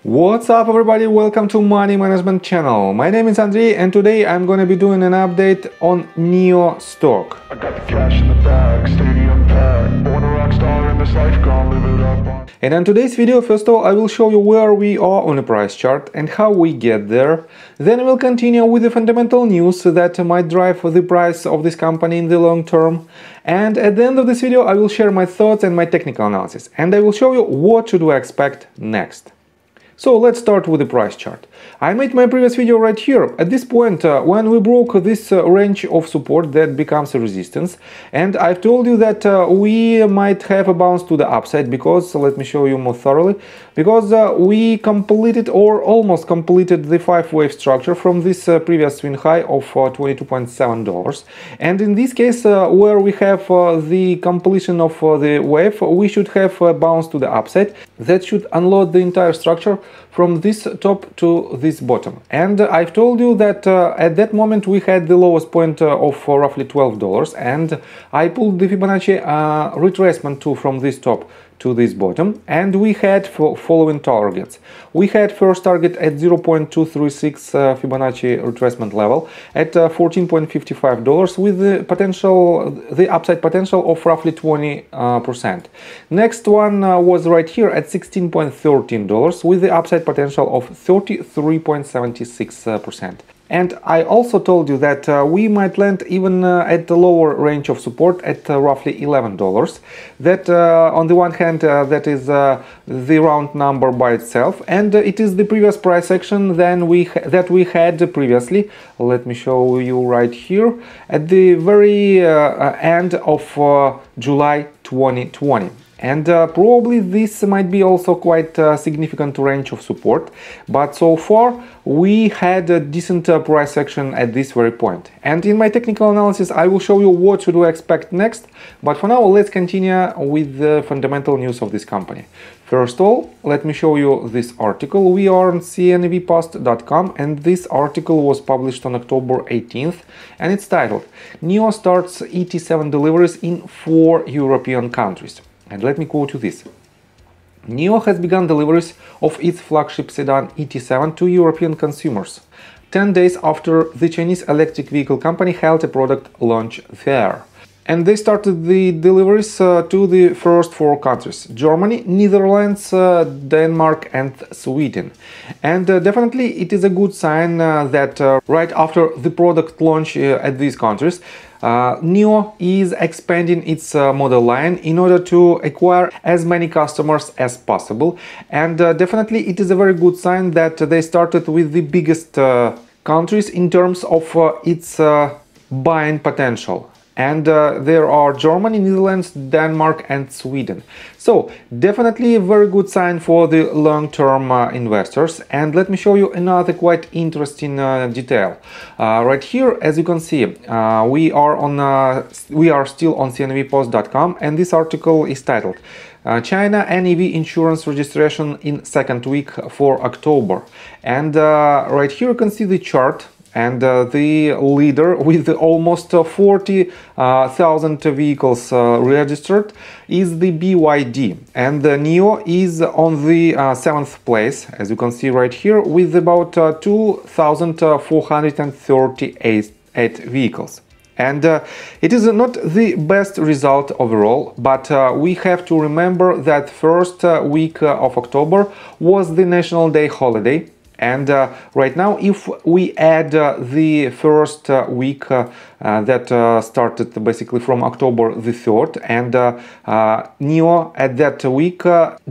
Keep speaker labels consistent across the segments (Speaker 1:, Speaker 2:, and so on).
Speaker 1: What's up everybody, welcome to Money Management channel. My name is Andrei and today I'm gonna be doing an update on NIO stock.
Speaker 2: I got the cash in the bag, stadium packed, born a rock star in this life, gonna live it up.
Speaker 1: And in today's video, first of all, I will show you where we are on the price chart and how we get there. Then we'll continue with the fundamental news that might drive the price of this company in the long term. And at the end of this video, I will share my thoughts and my technical analysis. And I will show you what should we expect next. So let's start with the price chart. I made my previous video right here. At this point, when we broke this range of support that becomes a resistance, and I've told you that we might have a bounce to the upside because, let me show you more thoroughly, because we completed or almost completed the 5-wave structure from this previous swing high of $22.7. And in this case, where we have the completion of the wave, we should have a bounce to the upside that should unload the entire structure from this top to this bottom. And I've told you that at that moment we had the lowest point of roughly $12, and I pulled the Fibonacci retracement tool from this top to this bottom, and we had following targets. We had first target at 0.236 Fibonacci retracement level at $14.55 with the upside potential of roughly 20%. Next one was right here at $16.13 with the upside potential of 33.76%. And I also told you that we might land even at the lower range of support at roughly $11. That on the one hand, that is the round number by itself, and it is the previous price action that we had previously. Let me show you right here at the very end of July 2020. And probably this might be also quite a significant range of support, but so far we had a decent price action at this very point. And in my technical analysis I will show you what should we expect next, but for now let's continue with the fundamental news of this company. First of all, let me show you this article. We are on cnvpost.com and this article was published on October 18th and it's titled NIO starts ET7 deliveries in 4 European countries. And let me quote you this. NIO has begun deliveries of its flagship sedan ET7 to European consumers, 10 days after the Chinese electric vehicle company held a product launch there. And they started the deliveries to the first 4 countries: Germany, Netherlands, Denmark and Sweden. And definitely it is a good sign that right after the product launch at these countries, NIO is expanding its model line in order to acquire as many customers as possible. And definitely it is a very good sign that they started with the biggest countries in terms of its buying potential. And there are Germany, Netherlands, Denmark and Sweden. So definitely a very good sign for the long-term investors. And let me show you another quite interesting detail. Right here, as you can see, we are still on cnvpost.com, and this article is titled China NEV insurance registration in second week for October. And right here you can see the chart. And the leader with almost 40,000 vehicles registered is the BYD, and the NIO is on the 7th place, as you can see right here, with about 2,438 vehicles. And it is not the best result overall, but we have to remember that first week of October was the National Day holiday. And right now, if we add the first week that started basically from October the 3rd, and NIO at that week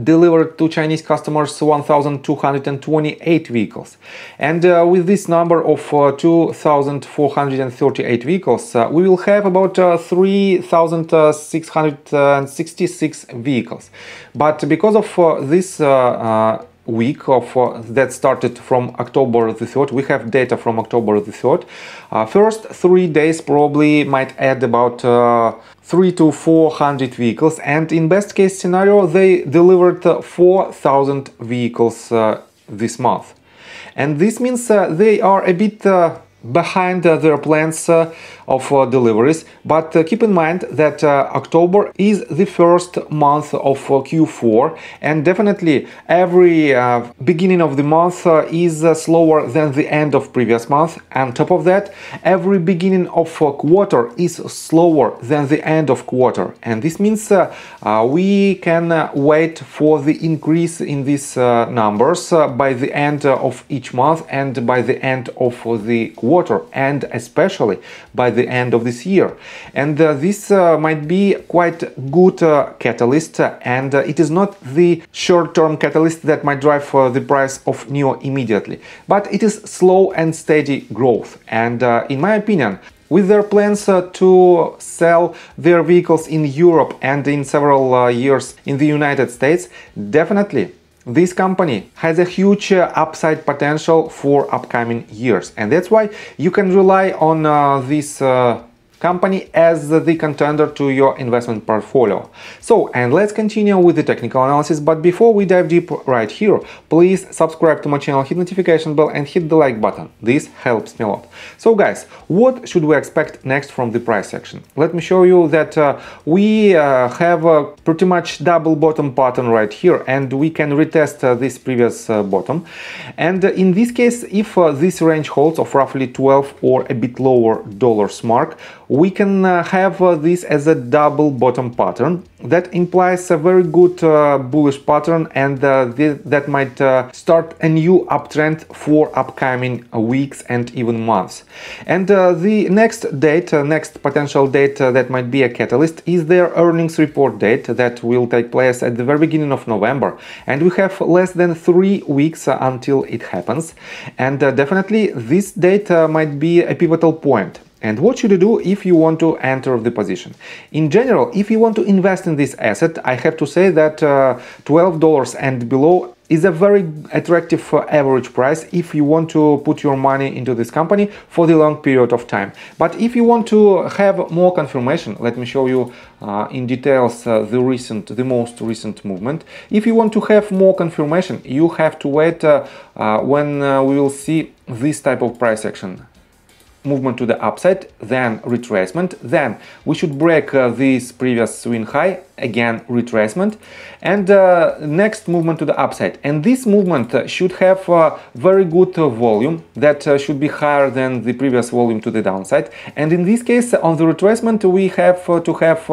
Speaker 1: delivered to Chinese customers 1,228 vehicles. And with this number of 2,438 vehicles, we will have about 3,666 vehicles. But because of this week of that started from October the 3rd, we have data from October the 3rd. First 3 days probably might add about 300 to 400 vehicles, and in best case scenario they delivered 4,000 vehicles this month. And this means they are a bit behind their plans of deliveries, but keep in mind that October is the first month of Q4, and definitely every beginning of the month is slower than the end of previous month. On top of that, every beginning of quarter is slower than the end of quarter, and this means we can wait for the increase in these numbers by the end of each month and by the end of the quarter, and especially by the end of this year. And this might be quite good catalyst, and it is not the short-term catalyst that might drive the price of NIO immediately, but it is slow and steady growth. And in my opinion, with their plans to sell their vehicles in Europe and in several years in the United States, definitely this company has a huge upside potential for upcoming years, and that's why you can rely on this company as the contender to your investment portfolio. So, and let's continue with the technical analysis, but before we dive deep right here, please subscribe to my channel, hit notification bell and hit the like button. This helps me a lot. So guys, what should we expect next from the price action? Let me show you that we have a pretty much double bottom pattern right here, and we can retest this previous bottom. And in this case, if this range holds of roughly 12 or a bit lower dollars mark, we can have this as a double bottom pattern that implies a very good bullish pattern, and that might start a new uptrend for upcoming weeks and even months. And the next date, next potential date that might be a catalyst is their earnings report date that will take place at the very beginning of November, and we have less than 3 weeks until it happens, and definitely this date might be a pivotal point. And what should you do if you want to enter the position? In general, if you want to invest in this asset, I have to say that $12 and below is a very attractive average price if you want to put your money into this company for the long period of time. But if you want to have more confirmation, let me show you in details the most recent movement. If you want to have more confirmation, you have to wait when we will see this type of price action. Movement to the upside, then retracement, then we should break this previous swing high, again retracement, and next movement to the upside. And this movement should have very good volume that should be higher than the previous volume to the downside. And in this case, on the retracement, we have to have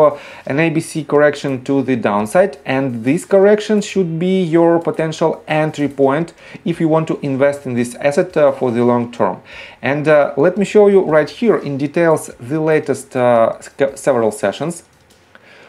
Speaker 1: an ABC correction to the downside, and this correction should be your potential entry point if you want to invest in this asset for the long term. And let me show you right here in details the latest several sessions.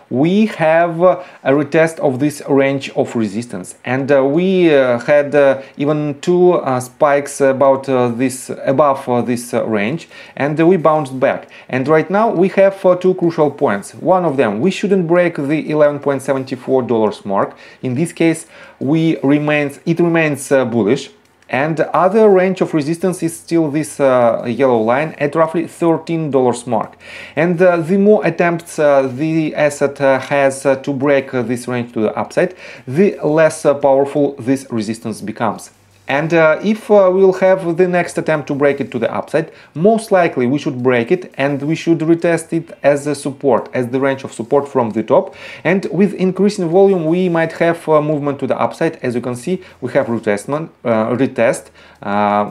Speaker 1: We have a retest of this range of resistance, and we had even two spikes about above this range, and we bounced back. And right now we have two crucial points. One of them, we shouldn't break the $11.74 mark. In this case, it remains bullish. And the other range of resistance is still this yellow line at roughly $13 mark. And the more attempts the asset has to break this range to the upside, the less powerful this resistance becomes. And if we'll have the next attempt to break it to the upside, most likely we should break it and we should retest it as a support, as the range of support from the top. And with increasing volume, we might have movement to the upside. As you can see, we have retest,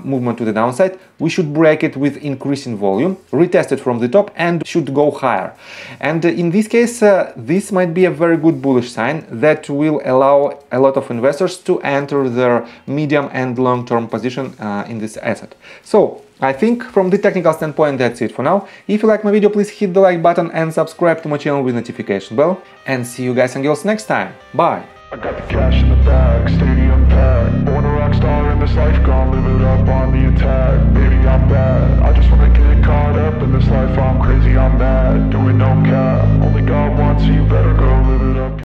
Speaker 1: movement to the downside. We should break it with increasing volume, retest it from the top, and should go higher. And in this case, this might be a very good bullish sign that will allow a lot of investors to enter their medium and long-term position in this asset. So I think from the technical standpoint, that's it for now. If you like my video, please hit the like button and subscribe to my channel with notification bell. And see you guys and girls next time. Bye!
Speaker 2: I got the cash in the bag, stadium packed. Born a rock star in this life, gonna live it up on the attack. Baby, I'm bad.